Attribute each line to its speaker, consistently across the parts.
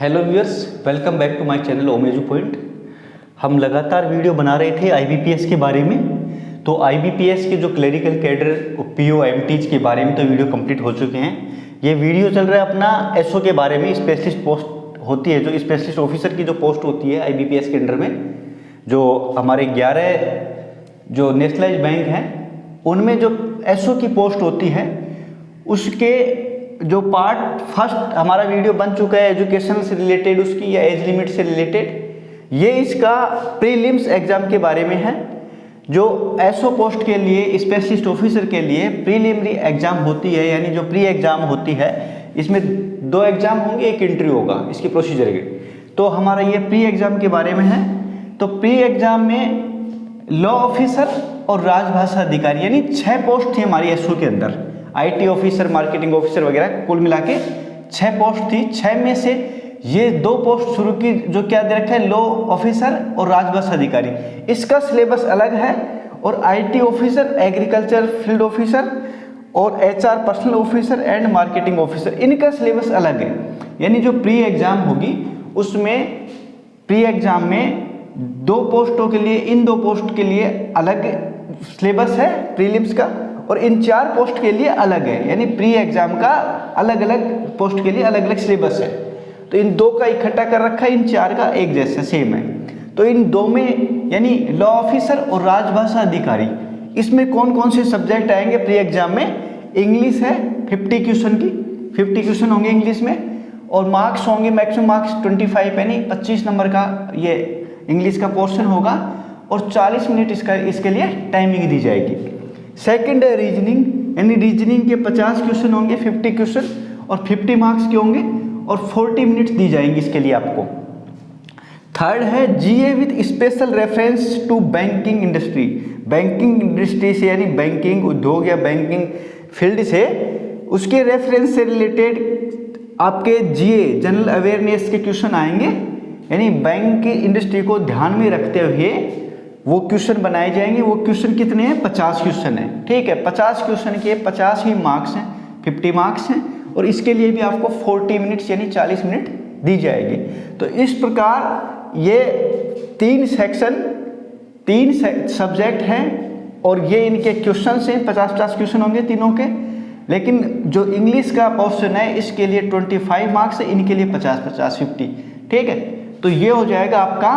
Speaker 1: Hello viewers, welcome back to my channel ओमेजू point. हम लगातार वीडियो बना रहे थे आईबीपीएस के बारे में। तो आईबीपीएस के जो क्लरिकल कैडर पीओ एमटीज के बारे में तो वीडियो कंप्लीट हो चुके हैं। ये वीडियो चल रहा है अपना एसओ के बारे में। स्पेशलिस्ट पोस्ट होती है, जो स्पेशलिस्ट ऑफिसर की जो पोस्ट होती है आईबीपीएस के अंडर में, जो हमारे 11 जो नेशनलाइज बैंक हैं उनमें जो एसओ की पोस्ट होती है, उसके जो पार्ट फर्स्ट हमारा वीडियो बन चुका है एजुकेशन से रिलेटेड, उसकी या एज लिमिट से रिलेटेड। ये इसका प्रीलिम्स एग्जाम के बारे में है। जो एसओ पोस्ट के लिए स्पेशलिस्ट ऑफिसर के लिए प्रीलिमिनरी एग्जाम होती है, यानी जो प्री एग्जाम होती है, इसमें 2 एग्जाम होंगे, एक इंटरव्यू होगा इसके प्रोसीजर के। तो हमारा ये प्री एग्जाम के बारे में है। तो प्री एग्जाम में लॉ ऑफिसर और राजभाषा अधिकारी यानी 6 पोस्ट थी हमारी एसओ के अंदर। आईटी ऑफिसर, मार्केटिंग ऑफिसर वगैरह कुल मिला के 6 पोस्ट थी। 6 में से ये 2 पोस्ट शुरू की, जो क्या दे रखा है, लॉ ऑफिसर और राजभाषा अधिकारी। इसका सिलेबस अलग है। और IT officer, agriculture field officer और HR personal officer and marketing officer, इनका सिलेबस अलग है। यानी जो प्री एग्जाम होगी उसमें प्री एग्जाम में 2 पोस्टों के लिए, इन 2 पोस्ट के लिए अलग सिलेबस है प्रीलिम्स का, और इन 4 पोस्ट के लिए अलग है। यानी प्री एग्जाम का अलग अलग पोस्ट के लिए अलग अलग सिलेबस है। तो इन 2 का इकट्ठा कर रखा है, इन 4 का एक जैसा सेम है। तो इन 2 में यानी लॉ ऑफिसर और राजभाषा अधिकारी, इसमें कौन कौन से सब्जेक्ट आएंगे प्री एग्जाम में? इंग्लिश है 50 क्वेश्चन की, 50 क्वेश्चन होंगे इंग्लिश में, और मार्क्स होंगे मैक्सिमम मार्क्स 25 यानी 25 नंबर का ये इंग्लिश का पोर्शन होगा, और 40 मिनट इसके लिए टाइमिंग दी जाएगी। सेकंड है रीजनिंग, यानी रीजनिंग के 50 क्वेश्चन होंगे, 50 क्वेश्चन और 50 मार्क्स के होंगे, और 40 मिनट्स दी जाएंगी इसके लिए आपको। थर्ड है GA with special reference to banking industry. Banking industry से यानी बैंकिंग उद्योग या बैंकिंग फील्ड से, उसके रेफरेंस से रिलेटेड आपके जीए जनरल अवेयरनेस के क्वेश्चन आएंगे। यानी बैंक की इंडस्ट्री को ध्यान में रखते हुए वो क्वेश्चन बनाए जाएंगे। वो क्वेश्चन कितने हैं? 50 क्वेश्चन हैं। ठीक है, 50 क्वेश्चन के 50 ही मार्क्स हैं, 50 मार्क्स हैं, और इसके लिए भी आपको 40 मिनट्स यानी 40 मिनट दी जाएगी। तो इस प्रकार ये 3 सेक्शन, 3 सब्जेक्ट हैं, और ये इनके क्वेश्चन हैं, 50-50 क्वेश्चन होंगे तीनों के। लेकिन जो इंग्लिश का पोर्शन है इसके लिए 25 मार्क्स है, इनके लिए 50-50 50। ठीक है, तो ये हो जाएगा आपका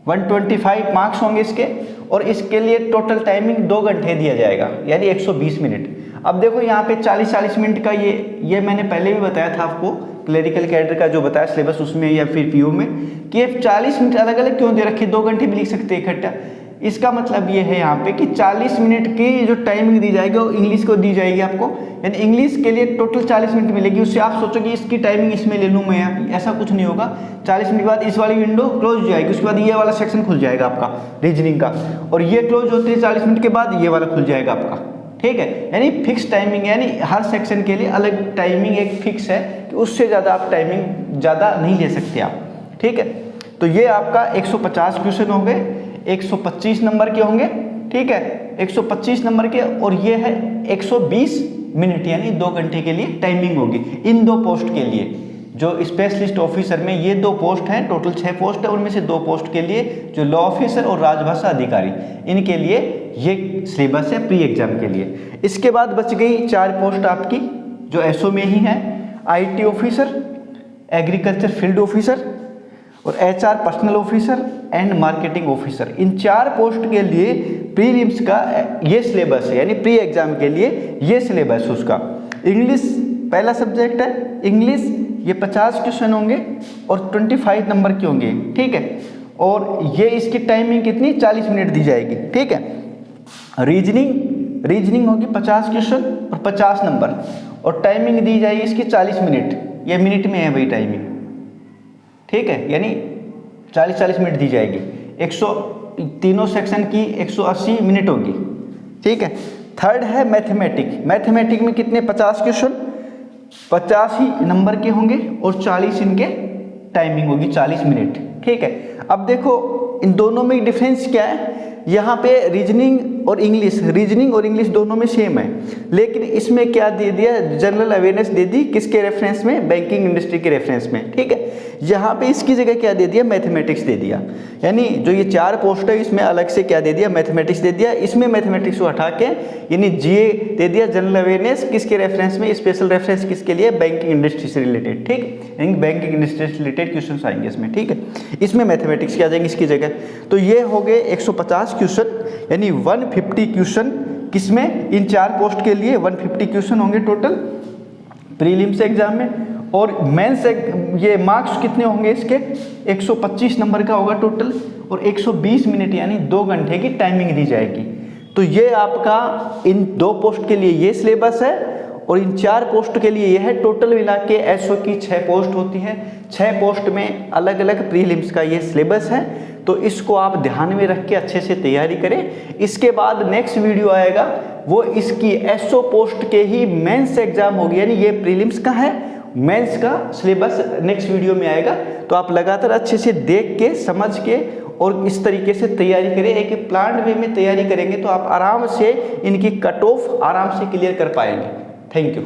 Speaker 1: 125 मार्क्स होंगे इसके, और इसके लिए टोटल टाइमिंग 2 घंटे दिया जाएगा, यानी 120 मिनट। अब देखो यहाँ पे 40-40 मिनट का ये मैंने पहले भी बताया था आपको, क्लरिकल कैडर का जो बताया सिलेबस उसमें या फिर पीओ में, कि ये 40 मिनट अलग अलग क्यों दे रखे, 2 घंटे भी लिख सकते हैं इकट्ठा। इसका मतलब ये है यहाँ पे कि 40 मिनट की जो टाइमिंग दी जाएगी वो इंग्लिश को दी जाएगी आपको, यानी इंग्लिश के लिए टोटल 40 मिनट मिलेगी। उससे आप सोचोगे इसकी टाइमिंग इसमें ले लूँ मैं, ऐसा कुछ नहीं होगा। 40 मिनट के बाद इस वाली विंडो क्लोज हो जाएगी, उसके बाद ये वाला सेक्शन खुल जाएगा आपका रीजनिंग का, और ये क्लोज होते हैं 40 मिनट के बाद ये वाला खुल जाएगा आपका। ठीक है, यानी फिक्स टाइमिंग, यानी हर सेक्शन के लिए अलग टाइमिंग एक फिक्स है, कि उससे ज़्यादा आप टाइमिंग ज़्यादा नहीं ले सकते आप। ठीक है, तो ये आपका 150 क्वेश्चन होंगे, 125 नंबर के होंगे। ठीक है, 125 नंबर के, और ये है 120 मिनट यानी 2 घंटे के लिए टाइमिंग होगी इन 2 पोस्ट के लिए। जो स्पेशलिस्ट ऑफिसर में ये 2 पोस्ट हैं, टोटल 6 पोस्ट है, उनमें से 2 पोस्ट के लिए जो लॉ ऑफिसर और राजभाषा अधिकारी, इनके लिए ये सिलेबस है प्री एग्जाम के लिए। इसके बाद बच गई 4 पोस्ट आपकी जो एसओ में ही है, IT officer, agriculture field officer और HR personal officer and marketing officer. इन 4 पोस्ट के लिए प्रीलिम्स का ये सिलेबस है, यानी प्री एग्जाम के लिए ये सिलेबस है उसका। इंग्लिश पहला सब्जेक्ट है, इंग्लिश, ये 50 क्वेश्चन होंगे और 25 नंबर के होंगे। ठीक है, और ये इसकी टाइमिंग कितनी? 40 मिनट दी जाएगी। ठीक है, रीजनिंग होगी 50 क्वेश्चन और 50 नंबर, और टाइमिंग दी जाएगी इसकी 40 मिनट। ये मिनट में है भाई टाइमिंग। ठीक है, यानी 40-40 मिनट दी जाएगी। तीनों सेक्शन की 180 मिनट होगी। ठीक है, थर्ड है मैथमेटिक में कितने? 50 क्वेश्चन, 50 ही नंबर के होंगे, और 40 इनके टाइमिंग होगी 40 मिनट। ठीक है, अब देखो इन दोनों में डिफरेंस क्या है। यहाँ पे रीजनिंग और इंग्लिश, रीजनिंग और इंग्लिश दोनों में सेम है, लेकिन इसमें क्या दे दिया, जनरल अवेयरनेस दे दी, किसके रेफरेंस में, बैंकिंग इंडस्ट्री के रेफरेंस में, ठीक है। यहाँ पे इसकी जगह क्या दे दिया, मैथमेटिक्स दे दिया, यानी जो ये 4 पोस्ट है इसमें अलग से क्या दे दिया, मैथमेटिक्स दे दिया, इसमें मैथमेटिक्स को हटा के यानी जीए दे दिया, जनरल अवेयरनेस किसके रेफरेंस में, स्पेशल रेफरेंस किसके लिए, बैंकिंग इंडस्ट्री से रिलेटेड, ठीक, यानी बैंकिंग इंडस्ट्री से रिलेटेड क्वेश्चन आएंगे इसमें, ठीक है। इसमें मैथमेटिक्स के आ जाएंगे इसकी जगह। तो ये हो गए 150 क्वेश्चन, यानी 150 क्वेश्चन किसमें, इन 4 पोस्ट के लिए 150 क्वेश्चन होंगे टोटल प्रीलिम्स एग्जाम में। और मेंस ये मार्क्स कितने होंगे इसके, 125 नंबर का होगा टोटल, और 120 मिनट यानी 2 घंटे की टाइमिंग दी जाएगी। तो ये आपका इन 2 पोस्ट के लिए ये सिलेबस है, और इन 4 पोस्ट के लिए ये है। टोटल मिला के एसओ की 6 पोस्ट होती है, 6 पोस्ट में अलग अलग प्रीलिम्स का ये सिलेबस है। तो इसको आप ध्यान में रख के अच्छे से तैयारी करें। इसके बाद नेक्स्ट वीडियो आएगा, वो इसकी एसओ पोस्ट के ही मेंस एग्जाम होगी, यानी ये प्रीलिम्स का है, मेंस का सिलेबस नेक्स्ट वीडियो में आएगा। तो आप लगातार अच्छे से देख के, समझ के और इस तरीके से तैयारी करें। एक प्लान्ड वे में तैयारी करेंगे तो आप आराम से इनकी कट ऑफ आराम से क्लियर कर पाएंगे। Thank you.